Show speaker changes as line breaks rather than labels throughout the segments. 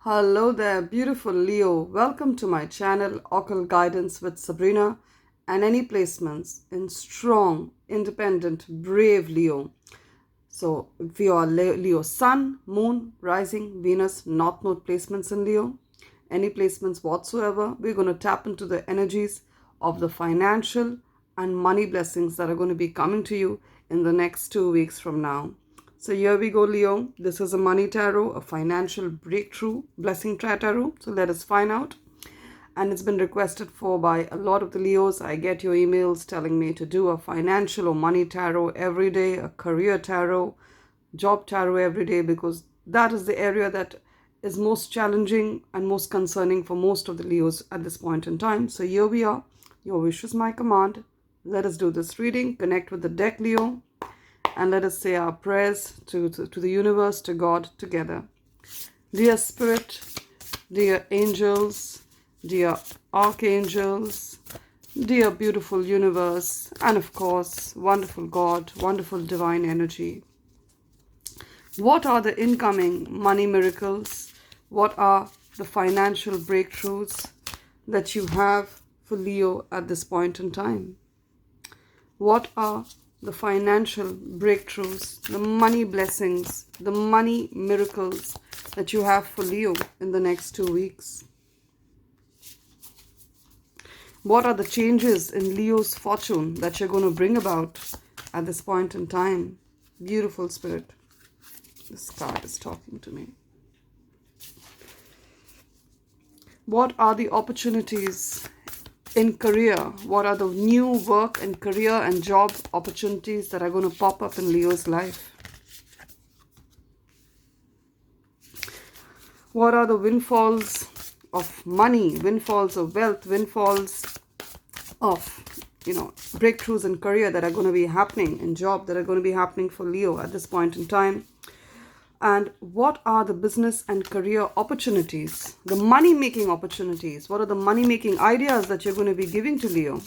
Hello there, beautiful Leo. Welcome to my channel, Occult Guidance with Sabrina, and any placements in strong, independent, brave Leo. So, if you are Leo Sun, Moon, Rising, Venus, North Node placements in Leo, any placements whatsoever, we're going to tap into the energies of the financial and money blessings that are going to be coming to you in the next 2 weeks from now. So here we go, Leo. This is a money tarot, a financial breakthrough blessing tarot. So let us find out. And it's been requested for by a lot of the Leos. I get your emails telling me to do a financial or money tarot every day, a career tarot, job tarot every day, because that is the area that is most challenging and most concerning for most of the Leos at this point in time. So here we are. Your wish is my command. Let us do this reading. Connect with the deck, Leo. And let us say our prayers to the universe, to God together. Dear Spirit, dear angels, dear archangels, dear beautiful universe, and of course, wonderful God, wonderful divine energy. What are the incoming money miracles? What are the financial breakthroughs that you have for Leo at this point in time? What are the financial breakthroughs, the money blessings, the money miracles that you have for Leo in the next 2 weeks? What are the changes in Leo's fortune that you're going to bring about at this point in time? Beautiful Spirit, this card is talking to me. What are the opportunities in career? What are the new work and career and job opportunities that are going to pop up in Leo's life? What are the windfalls of money, windfalls of wealth, windfalls of, breakthroughs in career that are going to be happening, in job that are going to be happening for Leo at this point in time? And what are the business and career opportunities, the money-making opportunities? What are the money-making ideas that you're going to be giving to Leo?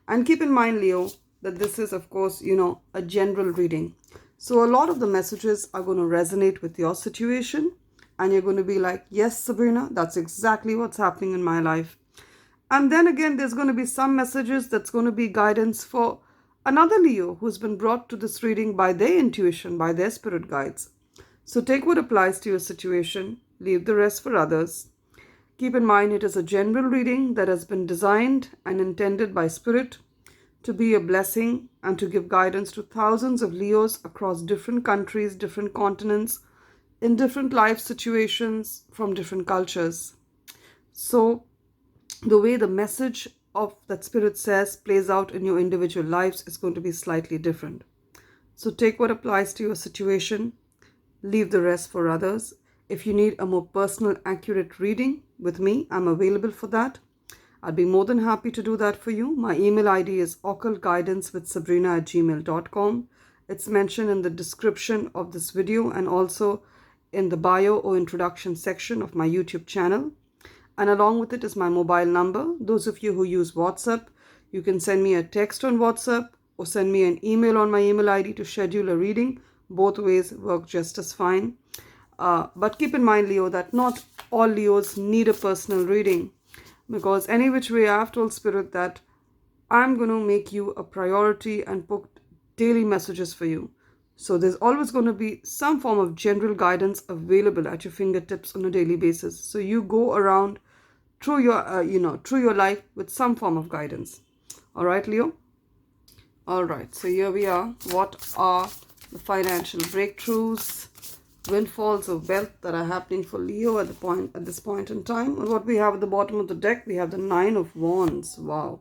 And keep in mind, Leo, that this is, of course, a general reading. So a lot of the messages are going to resonate with your situation. And you're going to be like, yes, Sabrina, that's exactly what's happening in my life. And then again, there's going to be some messages that's going to be guidance for another Leo who's been brought to this reading by their intuition, by their spirit guides. So take what applies to your situation, leave the rest for others. Keep in mind it is a general reading that has been designed and intended by Spirit to be a blessing and to give guidance to thousands of Leos across different countries, different continents, in different life situations, from different cultures. So the way the message of that Spirit says plays out in your individual lives is going to be slightly different. So take what applies to your situation, leave the rest for others. If you need a more personal, accurate reading with me, I'm available for that. I'd be more than happy to do that for you. My email ID is occultguidancewithsabrina@gmail.com. It's mentioned in the description of this video and also in the bio or introduction section of my YouTube channel. And along with it is my mobile number. Those of you who use WhatsApp, you can send me a text on WhatsApp or send me an email on my email ID to schedule a reading. Both ways work just as fine. But keep in mind, Leo, that not all Leos need a personal reading, because any which way I have told Spirit that I'm going to make you a priority and put daily messages for you. So there's always going to be some form of general guidance available at your fingertips on a daily basis. So you go around through your, through your life with some form of guidance. All right, Leo? All right. So here we are. What are the financial breakthroughs, windfalls of wealth that are happening for Leo at this point in time? And what we have at the bottom of the deck, we have the 9 of Wands. Wow.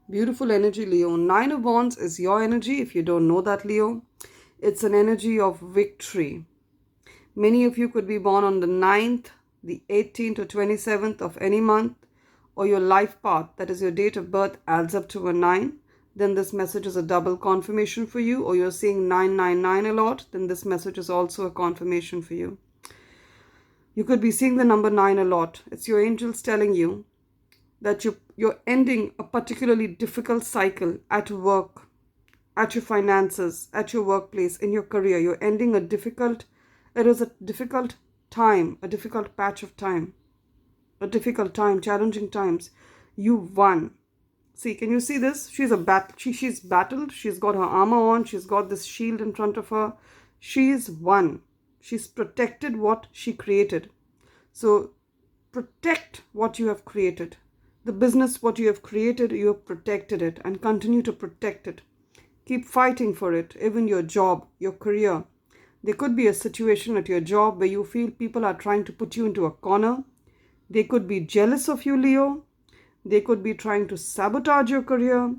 Beautiful energy, Leo. 9 of Wands is your energy. If you don't know that, Leo, it's an energy of victory. Many of you could be born on the 9th, the 18th or 27th of any month, or your life path, that is your date of birth, adds up to a 9. Then this message is a double confirmation for you. Or you're seeing 999 a lot, then this message is also a confirmation for you. You could be seeing the number 9 a lot. It's your angels telling you that you're ending a particularly difficult cycle at work, at your finances, at your workplace, in your career. You're ending it was a difficult time, a difficult patch of time, a difficult time, challenging times, you won. See, can you see this? She's she's battled. She's got her armor on. She's got this shield in front of her. She's won. She's protected what she created. So protect what you have created. The business, what you have created, you have protected it and continue to protect it. Keep fighting for it, even your job, your career. There could be a situation at your job where you feel people are trying to put you into a corner. They could be jealous of you, Leo. They could be trying to sabotage your career.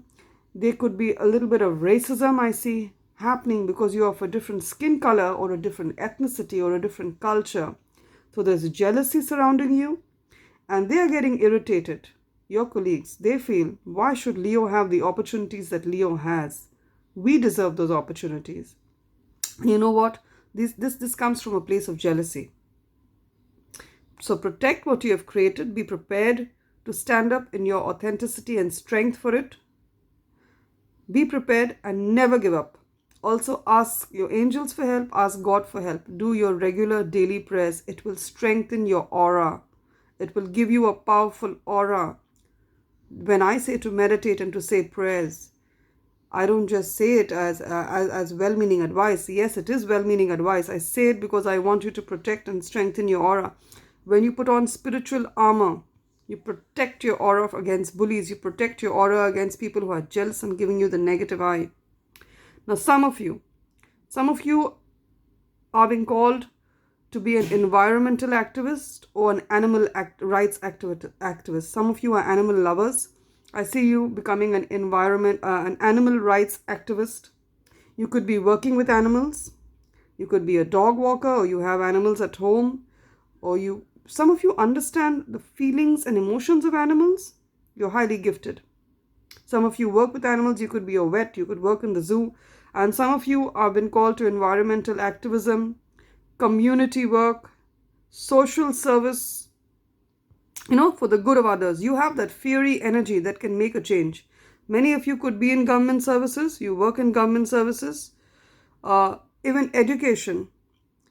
There could be a little bit of racism, I see, happening because you are of a different skin color or a different ethnicity or a different culture. So there's jealousy surrounding you and they are getting irritated. Your colleagues, they feel, why should Leo have the opportunities that Leo has? We deserve those opportunities. And you know what? This comes from a place of jealousy. So protect what you have created. Be prepared to stand up in your authenticity and strength for it. Be prepared and never give up. Also ask your angels for help. Ask God for help. Do your regular daily prayers. It will strengthen your aura. It will give you a powerful aura. When I say to meditate and to say prayers, I don't just say it as well-meaning advice. Yes, it is well-meaning advice. I say it because I want you to protect and strengthen your aura. When you put on spiritual armor, you protect your aura against bullies. You protect your aura against people who are jealous and giving you the negative eye. Now, some of you are being called to be an environmental activist or an animal rights activist. Some of you are animal lovers. I see you becoming an animal rights activist. You could be working with animals. You could be a dog walker, or you have animals at home, or some of you understand the feelings and emotions of animals. You're highly gifted. Some of you work with animals. You could be a vet. You could work in the zoo. And some of you have been called to environmental activism, community work, social service, for the good of others. You have that fiery energy that can make a change. Many of you could be in government services. You work in government services, even education.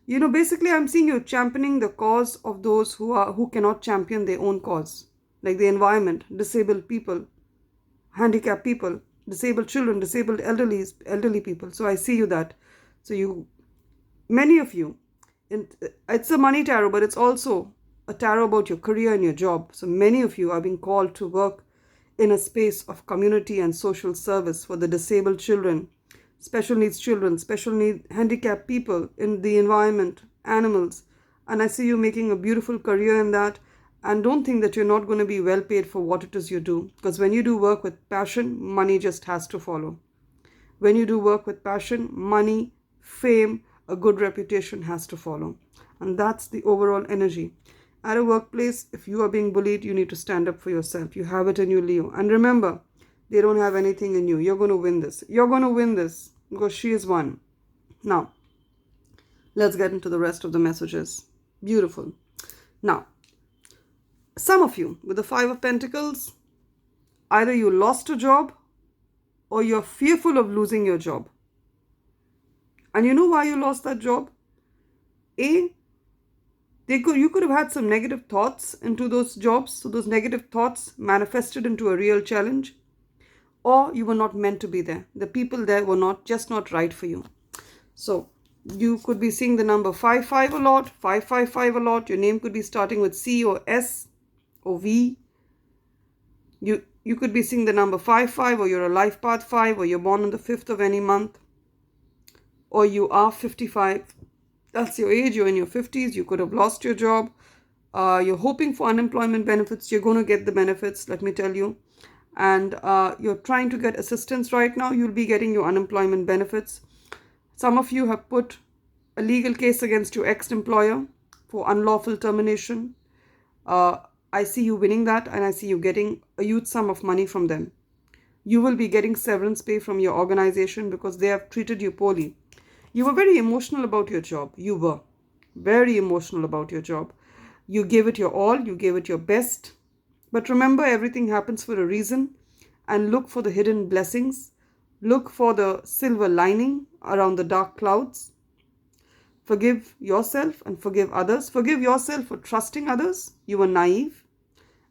Basically, I'm seeing you championing the cause of those who cannot champion their own cause, like the environment, disabled people, handicapped people, disabled children, disabled elderly people. So I see you that. So many of you, it's a money tarot, but it's also a tarot about your career and your job. So many of you are being called to work in a space of community and social service for the disabled children, special needs children, special need handicapped people, in the environment, animals. And I see you making a beautiful career in that. And don't think that you're not going to be well paid for what it is you do. Because when you do work with passion, money just has to follow. When you do work with passion, money, fame, a good reputation has to follow. And that's the overall energy. At a workplace, if you are being bullied, you need to stand up for yourself. You have it in you, Leo. And remember, they don't have anything in you. You're going to win this. You're going to win this because she is one. Now, let's get into the rest of the messages. Beautiful. Now, some of you with the 5 of Pentacles, either you lost a job or you're fearful of losing your job. And you know why you lost that job? You could have had some negative thoughts into those jobs. So those negative thoughts manifested into a real challenge. Or you were not meant to be there. The people there were just not right for you. So you could be seeing the number 55 a lot, 555 a lot. Your name could be starting with C or S or V. You could be seeing the number 55, or you're a life path 5, or you're born on the 5th of any month, or you are 55. That's your age. You're in your 50s. You could have lost your job. You're hoping for unemployment benefits. You're going to get the benefits, let me tell you. And you're trying to get assistance right now. You'll be getting your unemployment benefits. Some of you have put a legal case against your ex-employer for unlawful termination. I see you winning that, and I see you getting a huge sum of money from them. You will be getting severance pay from your organization because they have treated you poorly. You were very emotional about your job. You were very emotional about your job. You gave it your all. You gave it your best. But remember, everything happens for a reason, and look for the hidden blessings. Look for the silver lining around the dark clouds. Forgive yourself and forgive others. Forgive yourself for trusting others. You were naive.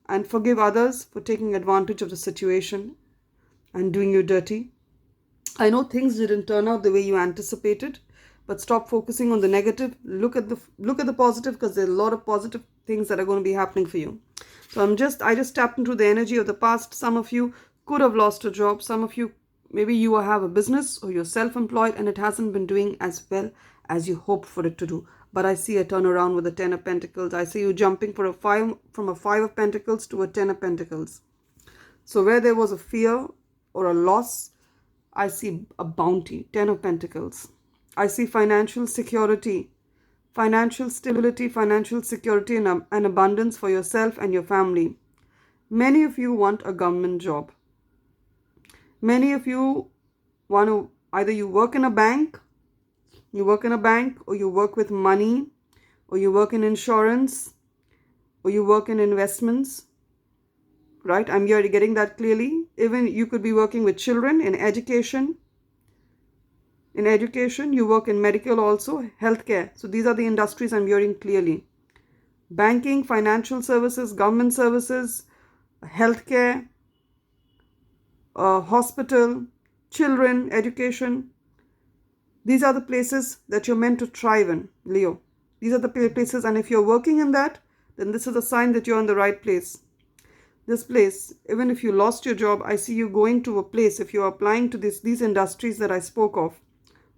And forgive others for taking advantage of the situation and doing you dirty. I know things didn't turn out the way you anticipated, but stop focusing on the negative. Look at the positive, because there are a lot of positive things that are going to be happening for you. So I just tapped into the energy of the past. Some of you could have lost a job. Some of you, maybe you have a business or you're self-employed and it hasn't been doing as well as you hoped for it to do. But I see a turnaround with the 10 of Pentacles. I see you jumping from a 5 of Pentacles to a 10 of Pentacles. So where there was a fear or a loss, I see a bounty, 10 of Pentacles. I see financial security, financial stability, financial security and abundance for yourself and your family. Many of you want a government job. Many of you want to, either you work in a bank, or you work with money, or you work in insurance, or you work in investments. Right? I'm here getting that clearly. Even you could be working with children in education. In education, you work in medical also, healthcare. So these are the industries I'm hearing clearly. Banking, financial services, government services, healthcare, hospital, children, education. These are the places that you're meant to thrive in, Leo. These are the places, and if you're working in that, then this is a sign that you're in the right place. This place, even if you lost your job, I see you going to a place, if you're applying to these industries that I spoke of.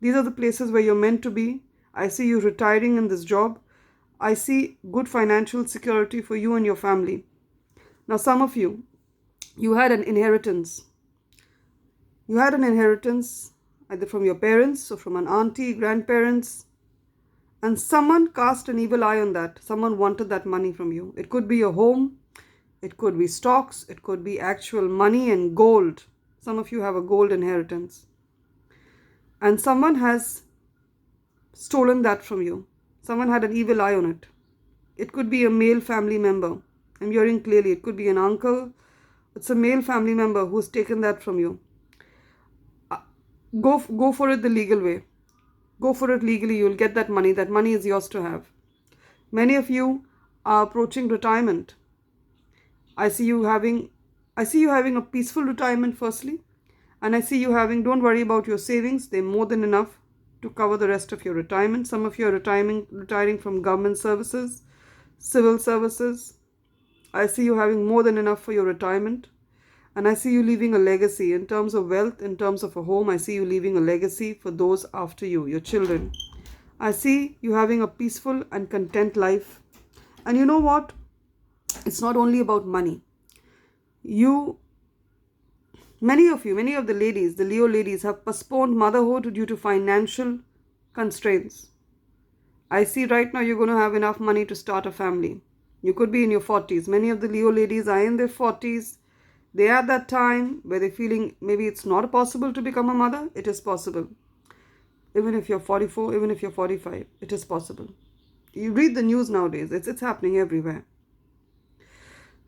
These are the places where you're meant to be. I see you retiring in this job. I see good financial security for you and your family. Now, some of you, you had an inheritance. You had an inheritance either from your parents or from an auntie, grandparents, and someone cast an evil eye on that. Someone wanted that money from you. It could be a home. It could be stocks. It could be actual money and gold. Some of you have a gold inheritance. And someone has stolen that from you. Someone had an evil eye on it. It could be a male family member. I'm hearing clearly. It could be an uncle. It's a male family member who's taken that from you. Go for it the legal way. Go for it legally. You'll get that money. That money is yours to have. Many of you are approaching retirement. I see you having a peaceful retirement firstly. And I see you having, don't worry about your savings. They're more than enough to cover the rest of your retirement. Some of you are retiring from government services, civil services. I see you having more than enough for your retirement. And I see you leaving a legacy in terms of wealth, in terms of a home. I see you leaving a legacy for those after you, your children. I see you having a peaceful and content life. And you know what? It's not only about money. Many of the ladies, the Leo ladies, have postponed motherhood due to financial constraints. I see right now you're going to have enough money to start a family. You could be in your 40s. Many of the Leo ladies are in their 40s. They are at that time where they're feeling maybe it's not possible to become a mother. It is possible. Even if you're 44, even if you're 45, it is possible. You read the news nowadays. It's happening everywhere.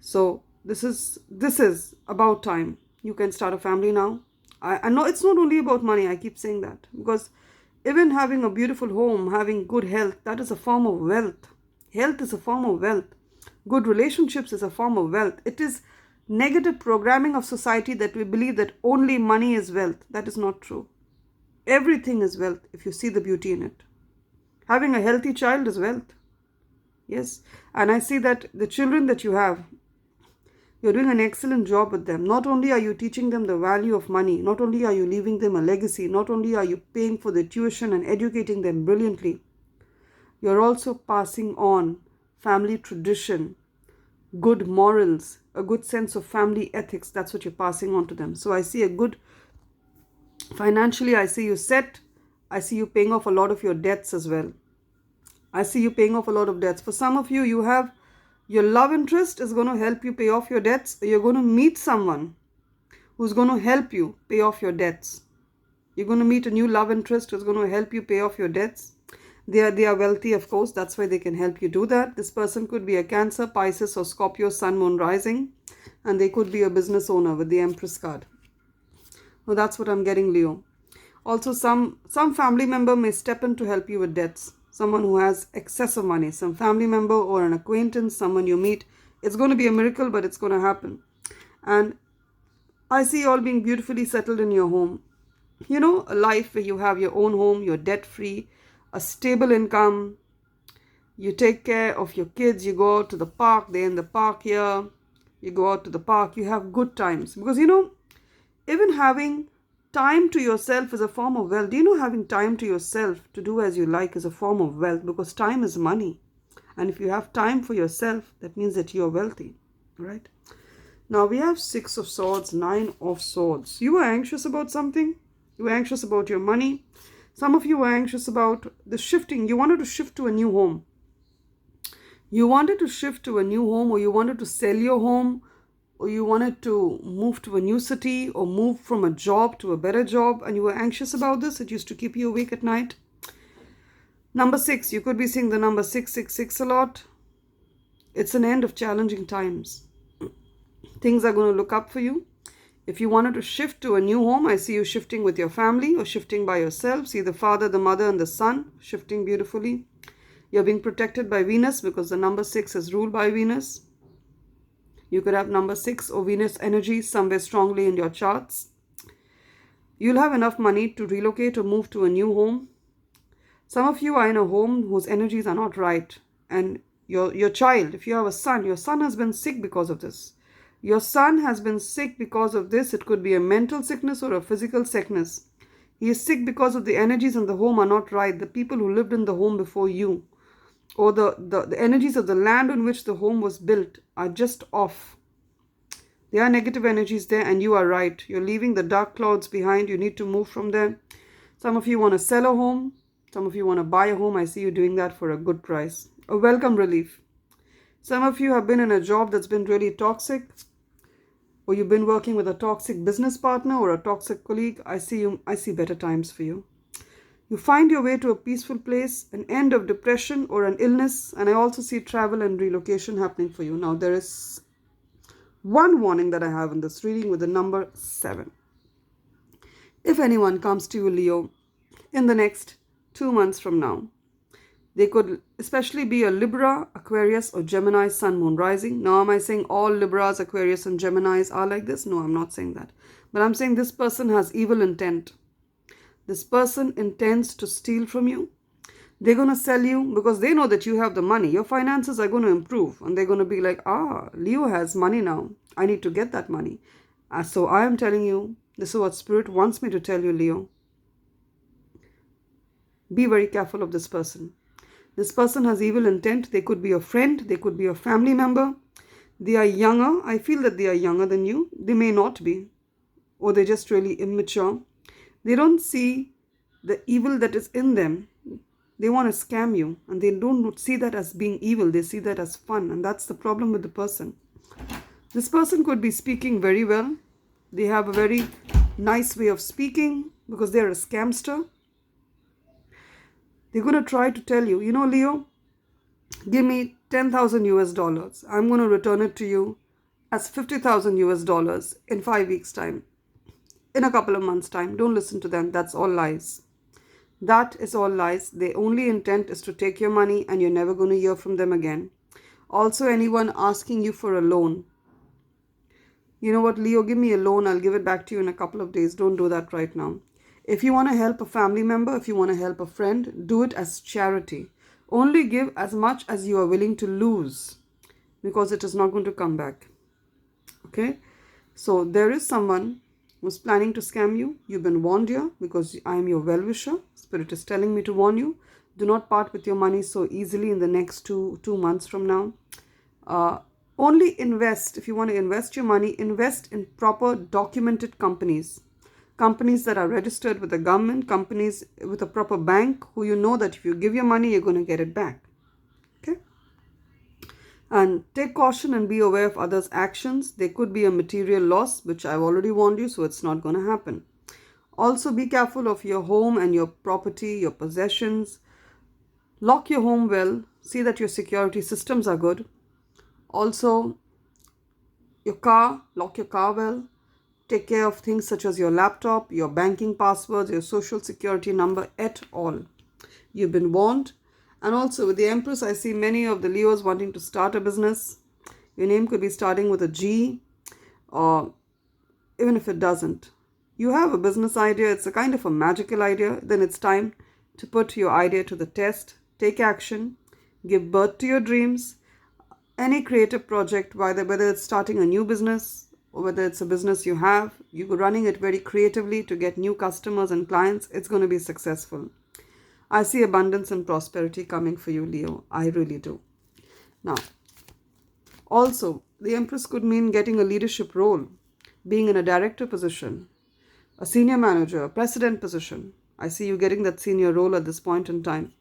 So this is about time. You can start a family now. I know it's not only about money. I keep saying that because even having a beautiful home, having good health, that is a form of wealth. Health is a form of wealth. Good relationships is a form of wealth. It is negative programming of society that we believe that only money is wealth. That is not true. Everything is wealth if you see the beauty in it. Having a healthy child is wealth. Yes. And I see that the children that you have, you're doing an excellent job with them. Not only are you teaching them the value of money, not only are you leaving them a legacy, not only are you paying for their tuition and educating them brilliantly, you're also passing on family tradition, good morals, a good sense of family ethics. That's what you're passing on to them. So I see financially, I see you set. I see you paying off a lot of your debts as well. I see you paying off a lot of debts. For some of you, you have your love interest is going to help you pay off your debts. You're going to meet someone who's going to help you pay off your debts. You're going to meet a new love interest who's going to help you pay off your debts. They are wealthy, of course. That's why they can help you do that. This person could be a Cancer, Pisces or Scorpio, Sun, Moon, Rising. And they could be a business owner with the Empress card. Well, that's what I'm getting, Leo. Also, some family member may step in to help you with debts. someone who has excessive money, some family member or an acquaintance, someone you meet. It's going to be a miracle, but it's going to happen. And I see you all being beautifully settled in your home. You know, a life where you have your own home, you're debt free, a stable income, you take care of your kids, you go out to the park, they're in the park here, you go out to the park, you have good times. Because you know, even having time to yourself is a form of wealth. Do you know having time to yourself to do as you like is a form of wealth? Because time is money. And if you have time for yourself, that means that you're wealthy, right? Now we have 6 of Swords, 9 of Swords. You were anxious about something. You were anxious about your money. Some of you were anxious about the shifting. You wanted to shift to a new home. You wanted to shift to a new home, or you wanted to sell your home, or you wanted to move to a new city, or move from a job to a better job, and you were anxious about this. It used to keep you awake at night. Number 6, you could be seeing the number 666 a lot. It's an end of challenging times. Things are going to look up for you. If you wanted to shift to a new home, I see you shifting with your family or shifting by yourself. See the father, the mother, and the son shifting beautifully. You're being protected by Venus because the number 6 is ruled by Venus. You could have number 6 or Venus energy somewhere strongly in your charts. You'll have enough money to relocate or move to a new home. Some of you are in a home whose energies are not right. And your child, if you have a son, your son has been sick because of this. Your son has been sick because of this. It could be a mental sickness or a physical sickness. He is sick because of the energies in the home are not right. The people who lived in the home before you, or the energies of the land on which the home was built are just off. There are negative energies there, and you are right. You're leaving the dark clouds behind. You need to move from there. Some of you want to sell a home. Some of you want to buy a home. I see you doing that for a good price. A welcome relief. Some of you have been in a job that's been really toxic, or you've been working with a toxic business partner or a toxic colleague. I see better times for you. You find your way to a peaceful place, an end of depression or an illness, and I also see travel and relocation happening for you. Now, there is one warning that I have in this reading with the number 7. If anyone comes to you, Leo, in the next 2 months from now, they could especially be a Libra, Aquarius, or Gemini, Sun, Moon, Rising. Now, am I saying all Libras, Aquarius, and Geminis are like this? No, I'm not saying that. But I'm saying this person has evil intent. This person intends to steal from you. They're going to sell you because they know that you have the money. Your finances are going to improve. And they're going to be like, Leo has money now. I need to get that money. So I am telling you, this is what Spirit wants me to tell you, Leo. Be very careful of this person. This person has evil intent. They could be a friend. They could be a family member. They are younger. I feel that they are younger than you. They may not be. Or they're just really immature. They don't see the evil that is in them. They want to scam you. And they don't see that as being evil. They see that as fun. And that's the problem with the person. This person could be speaking very well. They have a very nice way of speaking because they're a scamster. They're going to try to tell you, you know, Leo, give me 10,000 US dollars. I'm going to return it to you as 50,000 US dollars in 5 weeks' time. In a couple of months' time. Don't listen to them. That's all lies. That is all lies. Their only intent is to take your money and you're never going to hear from them again. Also, anyone asking you for a loan. You know what, Leo, give me a loan. I'll give it back to you in a couple of days. Don't do that right now. If you want to help a family member, if you want to help a friend, do it as charity. Only give as much as you are willing to lose because it is not going to come back. Okay? So there is someone who's planning to scam you. You've been warned here because I am your well-wisher. Spirit is telling me to warn you. Do not part with your money so easily in the next two months from now. Only invest. If you want to invest your money, invest in proper documented companies. Companies that are registered with the government, companies with a proper bank who you know that if you give your money, you're going to get it back. Okay? And take caution and be aware of others' actions. There could be a material loss, which I've already warned you, so it's not going to happen. Also, be careful of your home and your property, your possessions. Lock your home well. See that your security systems are good. Also, your car, lock your car well. Take care of things such as your laptop, your banking passwords, your social security number at all. You've been warned. And also with the Empress, I see many of the Leos wanting to start a business. Your name could be starting with a G, or even if it doesn't. You have a business idea, it's a kind of a magical idea, then it's time to put your idea to the test, take action, give birth to your dreams. Any creative project, whether it's starting a new business or whether it's a business you're running it very creatively to get new customers and clients, it's going to be successful. I see abundance and prosperity coming for you, Leo. I really do. Now, also, the Empress could mean getting a leadership role, being in a director position, a senior manager, a president position. I see you getting that senior role at this point in time.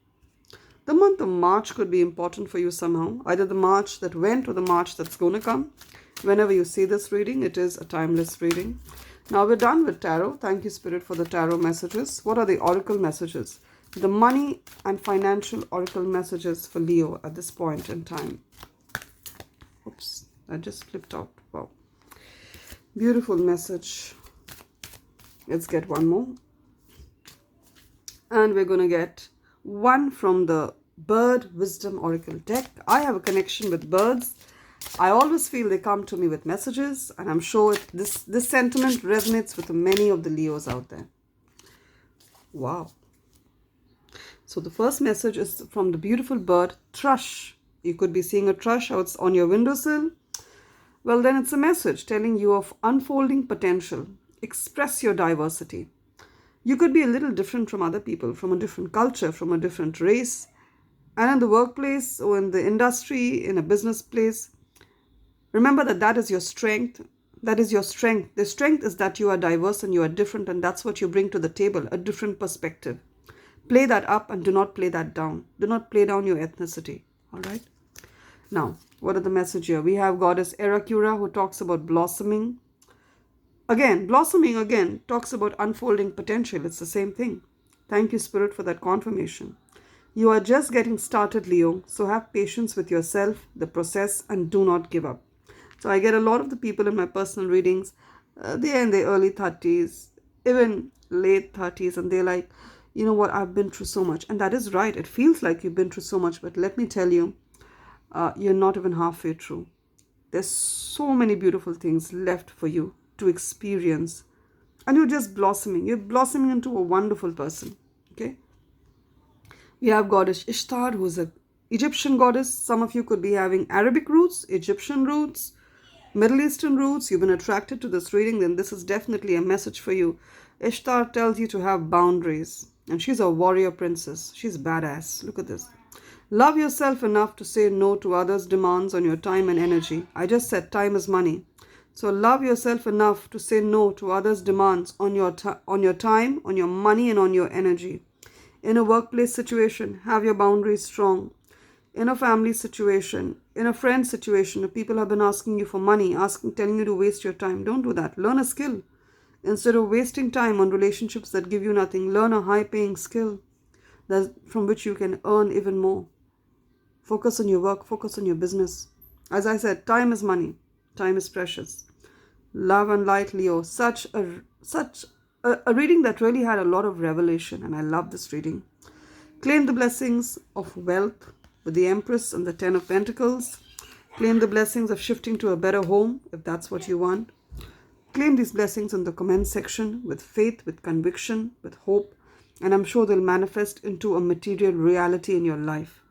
The month of March could be important for you somehow, either the March that went or the March that's going to come. Whenever you see this reading, it is a timeless reading. Now we're done with tarot. Thank you, Spirit, for the tarot messages. What are the oracle messages? The money and financial oracle messages for Leo at this point in time. Oops, I just flipped out. Wow. Beautiful message. Let's get one more. And we're going to get one from the Bird Wisdom Oracle deck. I have a connection with birds. I always feel they come to me with messages, and I'm sure this sentiment resonates with many of the Leos out there. Wow. So the first message is from the beautiful bird thrush. You could be seeing a thrush out on your windowsill. Well, then it's a message telling you of unfolding potential. Express your diversity. You could be a little different from other people, from a different culture, from a different race. And in the workplace or in the industry, in a business place, remember that is your strength. That is your strength. The strength is that you are diverse and you are different, and that's what you bring to the table, a different perspective. Play that up and do not play that down. Do not play down your ethnicity. All right. Now, what are the message here? We have Goddess Erakura, who talks about blossoming. Blossoming again talks about unfolding potential. It's the same thing. Thank you, Spirit, for that confirmation. You are just getting started, Leo. So have patience with yourself, the process, and do not give up. So I get a lot of the people in my personal readings, they're in their early 30s, even late 30s, and they're like, you know what, I've been through so much. And that is right. It feels like you've been through so much, but let me tell you, you're not even halfway through. There's so many beautiful things left for you to experience. And you're just blossoming. You're blossoming into a wonderful person. Okay? We have Goddess Ishtar, who's an Egyptian goddess. Some of you could be having Arabic roots, Egyptian roots, Middle Eastern roots. You've been attracted to this reading, then this is definitely a message for you. Ishtar tells you to have boundaries. And she's a warrior princess. She's badass. Look at this. Love yourself enough to say no to others' demands on your time and energy. I just said time is money. So love yourself enough to say no to others' demands on your time, on your money, and on your energy. In a workplace situation, have your boundaries strong. In a family situation, in a friend situation, if people have been asking you for money, telling you to waste your time, don't do that. Learn a skill. Instead of wasting time on relationships that give you nothing, learn a high-paying skill from which you can earn even more. Focus on your work, focus on your business. As I said, time is money. Time is precious. Love and light, Leo. Such a reading that really had a lot of revelation, and I love this reading. Claim the blessings of wealth with the Empress and the Ten of Pentacles. Claim the blessings of shifting to a better home, if that's what you want. Claim these blessings in the comment section with faith, with conviction, with hope, and I'm sure they'll manifest into a material reality in your life.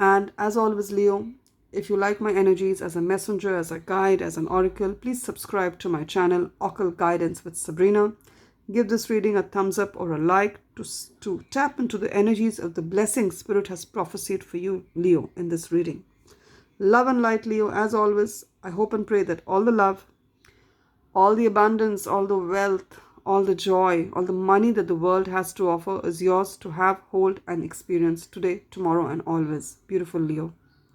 And as always, Leo, if you like my energies as a messenger, as a guide, as an oracle, please subscribe to my channel, Occult Guidance with Sabrina. Give this reading a thumbs up or a like to tap into the energies of the blessing Spirit has prophesied for you, Leo, in this reading. Love and light, Leo. As always, I hope and pray that all the love, all the abundance, all the wealth, all the joy, all the money that the world has to offer is yours to have, hold, and experience today, tomorrow, and always. Beautiful Leo.